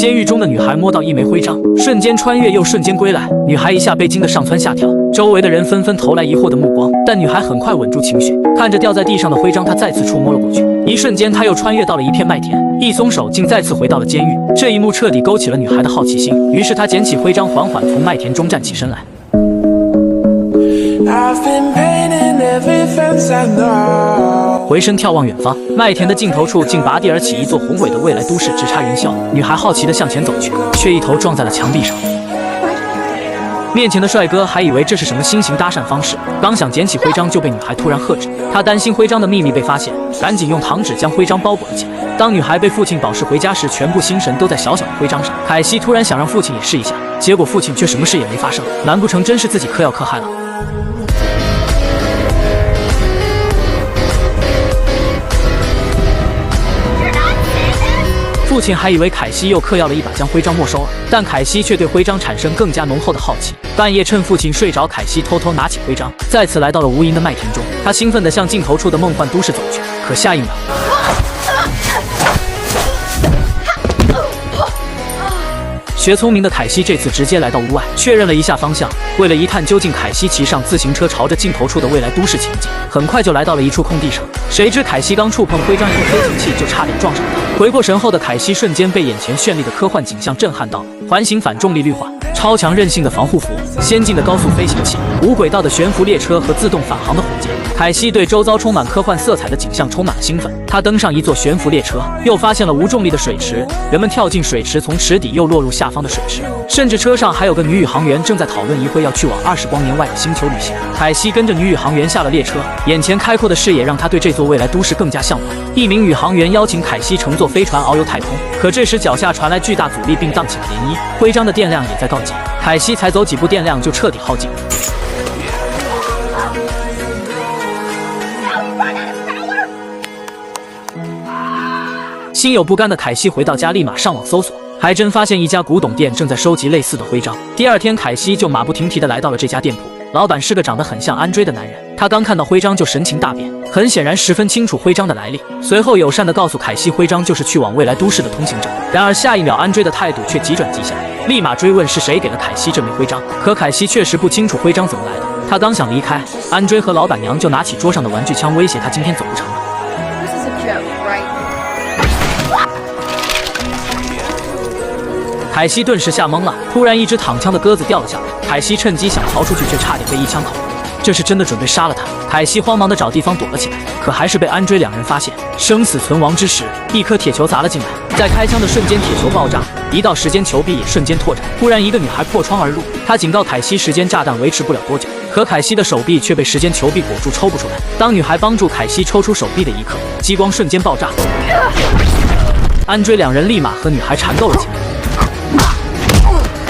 监狱中的女孩摸到一枚徽章，瞬间穿越又瞬间归来，女孩一下被惊得上蹿下跳，周围的人纷纷投来疑惑的目光，但女孩很快稳住情绪，看着掉在地上的徽章，她再次触摸了过去，一瞬间她又穿越到了一片麦田，一松手竟再次回到了监狱。这一幕彻底勾起了女孩的好奇心，于是她捡起徽章，缓缓从麦田中站起身来。回身眺望远方，麦田的尽头处竟拔地而起一座宏伟的未来都市，直插云霄。女孩好奇地向前走去，却一头撞在了墙壁上。面前的帅哥还以为这是什么新型搭讪方式，刚想捡起徽章就被女孩突然喝止。他担心徽章的秘密被发现，赶紧用糖纸将徽章包裹了起来。当女孩被父亲保释回家时，全部心神都在小小的徽章上。凯西突然想让父亲也试一下，结果父亲却什么事也没发生。难不成真是自己嗑药嗑害了？父亲还以为凯西又嗑药了一把，将徽章没收了，但凯西却对徽章产生更加浓厚的好奇。半夜趁父亲睡着，凯西偷偷拿起徽章，再次来到了无垠的麦田中。他兴奋地向尽头处的梦幻都市走去，可下一秒，学聪明的凯西这次直接来到屋外，确认了一下方向。为了一探究竟，凯西骑上自行车朝着尽头处的未来都市前进，很快就来到了一处空地上。谁知凯西刚触碰徽章，一个飞行器就差点撞上他。回过神后的凯西瞬间被眼前绚丽的科幻景象震撼到，环形反重力绿化，超强韧性的防护服，先进的高速飞行器，无轨道的悬浮列车和自动返航的火箭。凯西对周遭充满科幻色彩的景象充满了兴奋。他登上一座悬浮列车，又发现了无重力的水池，人们跳进水池，从池底又落入下方的水池，甚至车上还有个女宇航员正在讨论一会要去往20光年外的星球旅行。凯西跟着女宇航员下了列车，眼前开阔的视野让他对这座未来都市更加向往。一名宇航员邀请凯西乘坐飞船遨游太空，可这时脚下传来巨大阻力并荡起了涟漪，徽章的电量也在告急。凯西才走几步，电量就彻底耗尽。心有不甘的凯西回到家，立马上网搜索，还真发现一家古董店正在收集类似的徽章。第二天，凯西就马不停蹄地来到了这家店铺。老板是个长得很像安追的男人，他刚看到徽章就神情大变，很显然十分清楚徽章的来历。随后友善地告诉凯西，徽章就是去往未来都市的通行证。然而下一秒，安追的态度却急转直下，立马追问是谁给了凯西这枚徽章。可凯西确实不清楚徽章怎么来的。他刚想离开，安追和老板娘就拿起桌上的玩具枪威胁他今天走不成了。凯西顿时吓懵了，突然一只躺枪的鸽子掉了下来，凯西趁机想逃出去，却差点被一枪口中。这是真的准备杀了他。凯西慌忙地找地方躲了起来，可还是被安追两人发现。生死存亡之时，一颗铁球砸了进来，在开枪的瞬间，铁球爆炸，一道时间球臂也瞬间拓展。突然，一个女孩破窗而入，她警告凯西，时间炸弹维持不了多久。可凯西的手臂却被时间球臂裹住，抽不出来。当女孩帮助凯西抽出手臂的一刻，激光瞬间爆炸，安追两人立马和女孩缠斗了起来。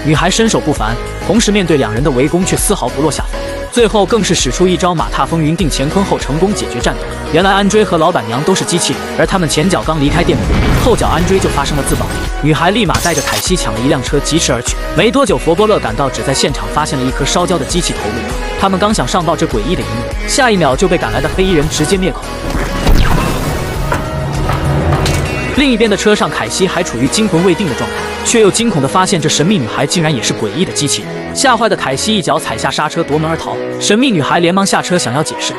女孩身手不凡，同时面对两人的围攻却丝毫不落下风，最后更是使出一招马踏风云定乾坤后成功解决战斗。原来安追和老板娘都是机器人，而他们前脚刚离开店铺，后脚安追就发生了自爆。女孩立马带着凯西抢了一辆车疾驰而去。没多久，佛波勒赶到，只在现场发现了一颗烧焦的机器头颅。他们刚想上报这诡异的一幕，下一秒就被赶来的黑衣人直接灭口。另一边的车上，凯西还处于惊魂未定的状态，却又惊恐地发现这神秘女孩竟然也是诡异的机器人。吓坏的凯西一脚踩下刹车，夺门而逃。神秘女孩连忙下车想要解释，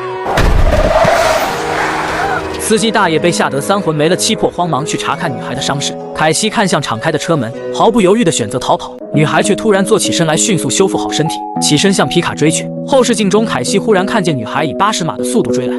司机大爷被吓得三魂没了，气魄慌忙去查看女孩的伤势。凯西看向敞开的车门，毫不犹豫地选择逃跑。女孩却突然坐起身来，迅速修复好身体，起身向皮卡追去。后视镜中，凯西忽然看见女孩以80码的速度追来。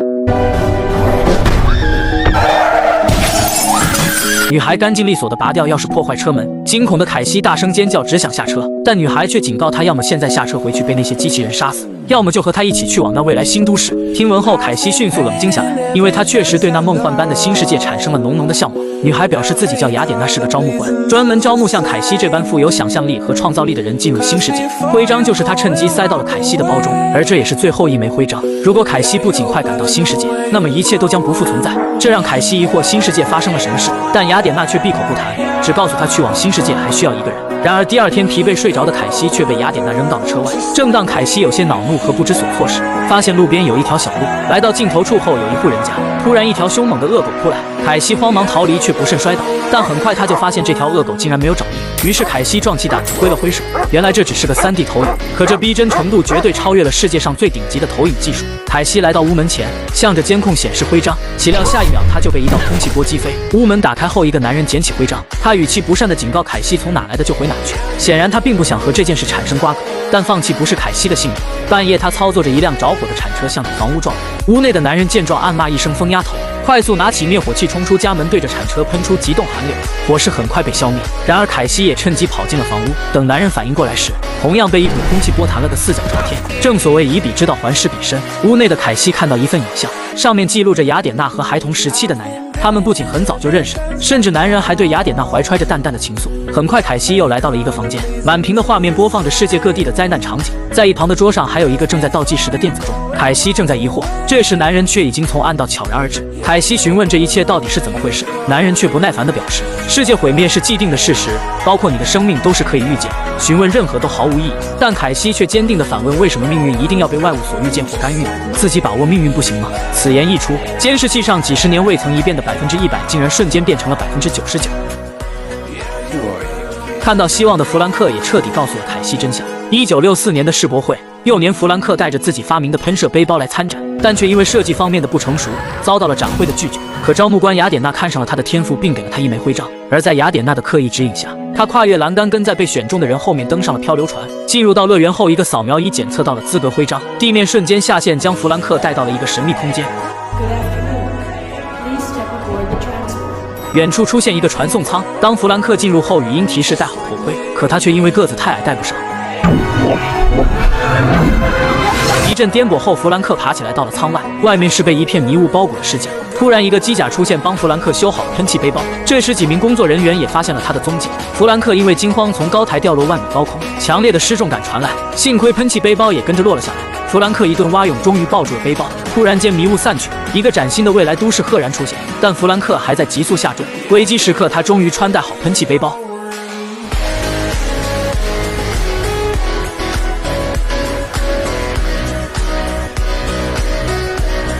女孩干净利索地拔掉钥匙，破坏车门。惊恐的凯西大声尖叫，只想下车，但女孩却警告她，要么现在下车回去被那些机器人杀死，要么就和她一起去往那未来新都市。听闻后，凯西迅速冷静下来，因为她确实对那梦幻般的新世界产生了浓浓的向往。女孩表示自己叫雅典娜，是个招募官，专门招募像凯西这般富有想象力和创造力的人进入新世界。徽章就是她趁机塞到了凯西的包中，而这也是最后一枚徽章。如果凯西不尽快赶到新世界，那么一切都将不复存在。这让凯西疑惑新世界发生了什么事，但雅典娜却闭口不谈，只告诉她去往新世界还需要一个人。然而第二天疲惫睡着的凯西却被雅典娜扔到了车外。正当凯西有些恼怒和不知所措时，发现路边有一条小路，来到尽头处后有一户人家，突然一条凶猛的恶狗扑来，凯西慌忙逃离，却不慎摔倒。但很快他就发现这条恶狗竟然没有找命，于是凯西壮起胆子挥了挥手，原来这只是个3D 投影，可这逼真程度绝对超越了世界上最顶级的投影技术。凯西来到屋门前，向着监控显示徽章，岂料下一秒他就被一道空气波击飞。屋门打开后，一个男人捡起徽章，他语气不善地警告凯西从哪来的就回哪去。显然他并不想和这件事产生瓜葛，但放弃不是凯西的性命。半夜他操作着一辆着火的铲车向着房屋撞来，屋内的男人见状暗骂一声疯丫头，快速拿起灭火器冲出家门，对着铲车喷出极冻寒流，火势很快被消灭。然而凯西也趁机跑进了房屋，等男人反应过来时，同样被一股空气波弹了个四脚朝天。正所谓以彼之道还施彼身，屋内的凯西看到一份影像，上面记录着雅典娜和孩童时期的男人，他们不仅很早就认识，甚至男人还对雅典娜怀揣着淡淡的情愫。很快凯西又来到了一个房间，满屏的画面播放着世界各地的灾难场景，在一旁的桌上还有一个正在倒计时的电子钟。凯西正在疑惑，这时男人却已经从暗道悄然而至。凯西询问这一切到底是怎么回事，男人却不耐烦地表示，世界毁灭是既定的事实，包括你的生命都是可以预见，询问任何都毫无意义。但凯西却坚定地反问，为什么命运一定要被外物所预见或干预呢？自己把握命运不行吗？此言一出，监视器上几十年未曾一变的100%竟然瞬间变成了99%。看到希望的弗兰克也彻底告诉了凯西真相。1964年的世博会，6年弗兰克带着自己发明的喷射背包来参展，但却因为设计方面的不成熟，遭到了展会的拒绝。可招募官雅典娜看上了他的天赋，并给了他一枚徽章。而在雅典娜的刻意指引下，他跨越栏杆，跟在被选中的人后面登上了漂流船。进入到乐园后，一个扫描仪检测到了资格徽章，地面瞬间下线，将弗兰克带到了一个神秘空间。远处出现一个传送舱，当弗兰克进入后，语音提示戴好头盔，可他却因为个子太矮戴不上。一阵颠簸后，弗兰克爬起来到了舱外，外面是被一片迷雾包裹的世界。突然，一个机甲出现，帮弗兰克修好了喷气背包。这时，几名工作人员也发现了他的踪迹。弗兰克因为惊慌，从高台掉落万米高空，强烈的失重感传来，幸亏喷气背包也跟着落了下来。弗兰克一顿蛙泳，终于抱住了背包。突然间，迷雾散去，一个崭新的未来都市赫然出现，但弗兰克还在急速下坠。危机时刻，他终于穿戴好喷气背包。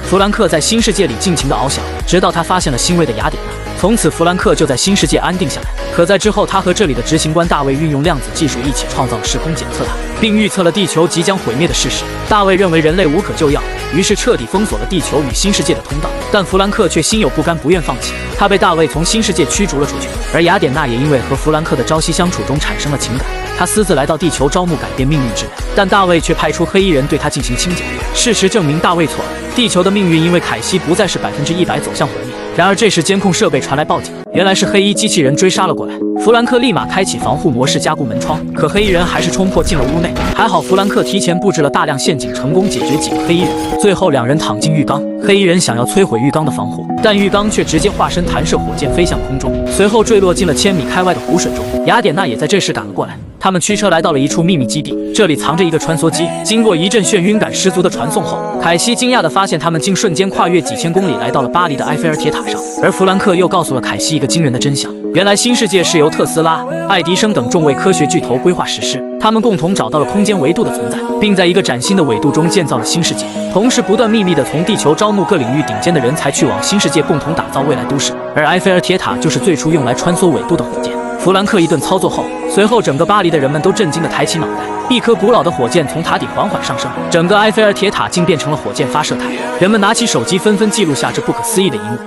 弗兰克在新世界里尽情地翱翔，直到他发现了欣慰的雅典娜。从此，弗兰克就在新世界安定下来。可在之后，他和这里的执行官大卫运用量子技术一起创造了时空检测塔，并预测了地球即将毁灭的事实。大卫认为人类无可救药，于是彻底封锁了地球与新世界的通道。但弗兰克却心有不甘，不愿放弃。他被大卫从新世界驱逐了出去，而雅典娜也因为和弗兰克的朝夕相处中产生了情感。他私自来到地球招募改变命运之人，但大卫却派出黑衣人对他进行清剿。事实证明，大卫错了，地球的命运因为凯西不再是100%走向毁灭。然而这时监控设备传来报警，原来是黑衣机器人追杀了过来。弗兰克立马开启防护模式，加固门窗，可黑衣人还是冲破进了屋内。还好弗兰克提前布置了大量陷阱，成功解决几个黑衣人。最后两人躺进浴缸，黑衣人想要摧毁浴缸的防护，但浴缸却直接化身弹射火箭飞向空中，随后坠落进了1000米开外的湖水中。雅典娜也在这时赶了过来。他们驱车来到了一处秘密基地，这里藏着一个穿梭机。经过一阵眩晕感十足的传送后，凯西惊讶地发现他们竟瞬间跨越几千公里，来到了巴黎的埃菲尔铁塔上。而弗兰克又告诉了凯西一个惊人的真相：原来新世界是由特斯拉、爱迪生等众位科学巨头规划实施，他们共同找到了空间维度的存在，并在一个崭新的纬度中建造了新世界，同时不断秘密地从地球招募各领域顶尖的人才去往新世界，共同打造未来都市。而埃菲尔铁塔就是最初用来穿梭纬度的火箭。弗兰克一顿操作后，随后整个巴黎的人们都震惊地抬起脑袋，一颗古老的火箭从塔顶缓缓上升，整个埃菲尔铁塔竟变成了火箭发射台。人们拿起手机纷纷记录下这不可思议的一幕。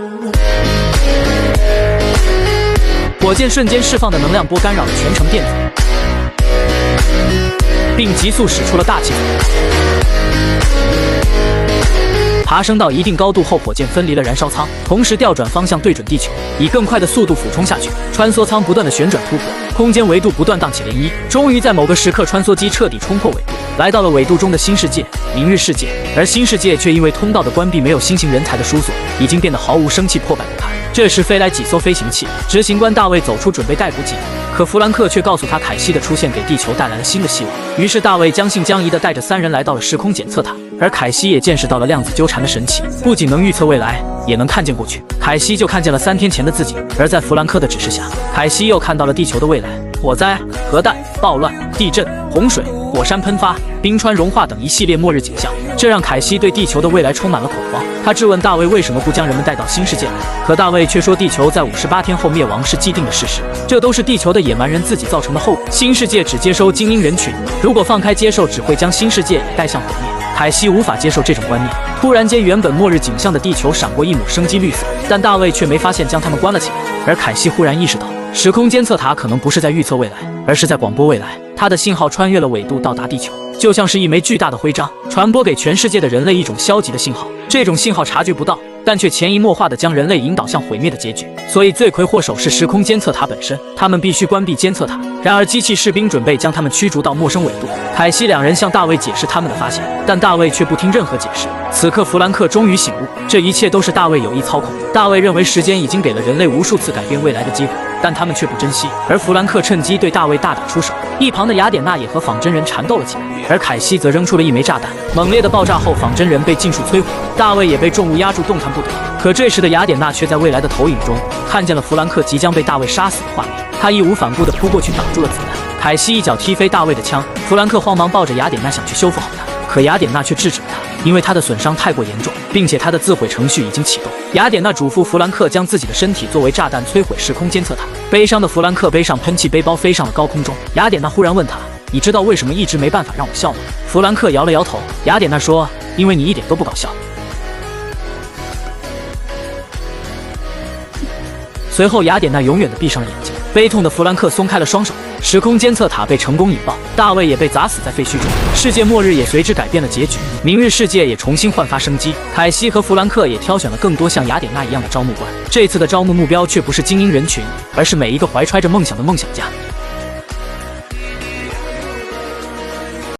火箭瞬间释放的能量波干扰了全程电子，并急速使出了大气层。爬升到一定高度后，火箭分离了燃烧舱，同时调转方向对准地球，以更快的速度俯冲下去。穿梭舱不断的旋转突破，空间维度不断荡起涟漪。终于在某个时刻，穿梭机彻底冲破纬度，来到了纬度中的新世界——明日世界。而新世界却因为通道的关闭，没有新型人才的输送，已经变得毫无生气，破败不堪。这时飞来几艘飞行器，执行官大卫走出，准备逮捕几人。可弗兰克却告诉他，凯西的出现给地球带来了新的希望。于是大卫将信将疑地带着3人来到了时空检测塔，而凯西也见识到了量子纠缠的神奇，不仅能预测未来，也能看见过去。凯西就看见了3天前的自己，而在弗兰克的指示下，凯西又看到了地球的未来。火灾、核弹、暴乱、地震、洪水、火山喷发、冰川融化等一系列末日景象，这让凯西对地球的未来充满了恐慌。他质问大卫为什么不将人们带到新世界来，可大卫却说地球在58天后灭亡是既定的事实，这都是地球的野蛮人自己造成的后果。新世界只接收精英人群，如果放开接受，只会将新世界带向毁灭。凯西无法接受这种观念。突然间，原本末日景象的地球闪过一抹生机绿色，但大卫却没发现将它们关了起来。而凯西忽然意识到，时空监测塔可能不是在预测未来，而是在广播未来。它的信号穿越了纬度到达地球，就像是一枚巨大的徽章，传播给全世界的人类一种消极的信号。这种信号察觉不到，但却潜移默化地将人类引导向毁灭的结局。所以罪魁祸首是时空监测塔本身，他们必须关闭监测塔。然而机器士兵准备将他们驱逐到陌生纬度。凯西两人向大卫解释他们的发现，但大卫却不听任何解释。此刻弗兰克终于醒悟，这一切都是大卫有意操控。大卫认为时间已经给了人类无数次改变未来的机会，但他们却不珍惜。而弗兰克趁机对大卫大打出手，一旁的雅典娜也和仿真人缠斗了起来，而凯西则扔出了一枚炸弹。猛烈的爆炸后，仿真人被尽数摧毁，大卫也被重物压住，动弹不得。可这时的雅典娜却在未来的投影中看见了弗兰克即将被大卫杀死的画面，他义无反顾地扑过去挡住了子弹。凯西一脚踢飞大卫的枪，弗兰克慌忙抱着雅典娜想去修复好它，可雅典娜却制止了他，因为他的损伤太过严重，并且他的自毁程序已经启动。雅典娜嘱咐弗兰克将自己的身体作为炸弹摧毁时空监测塔。悲伤的弗兰克背上喷气背包飞上了高空中。雅典娜忽然问他：“你知道为什么一直没办法让我笑吗？”弗兰克摇了摇头。雅典娜说：“因为你一点都不搞笑。”随后，雅典娜永远地闭上了眼睛。悲痛的弗兰克松开了双手，时空监测塔被成功引爆，大卫也被砸死在废墟中，世界末日也随之改变了结局。明日世界也重新焕发生机。凯西和弗兰克也挑选了更多像雅典娜一样的招募官，这次的招募目标却不是精英人群，而是每一个怀揣着梦想的梦想家。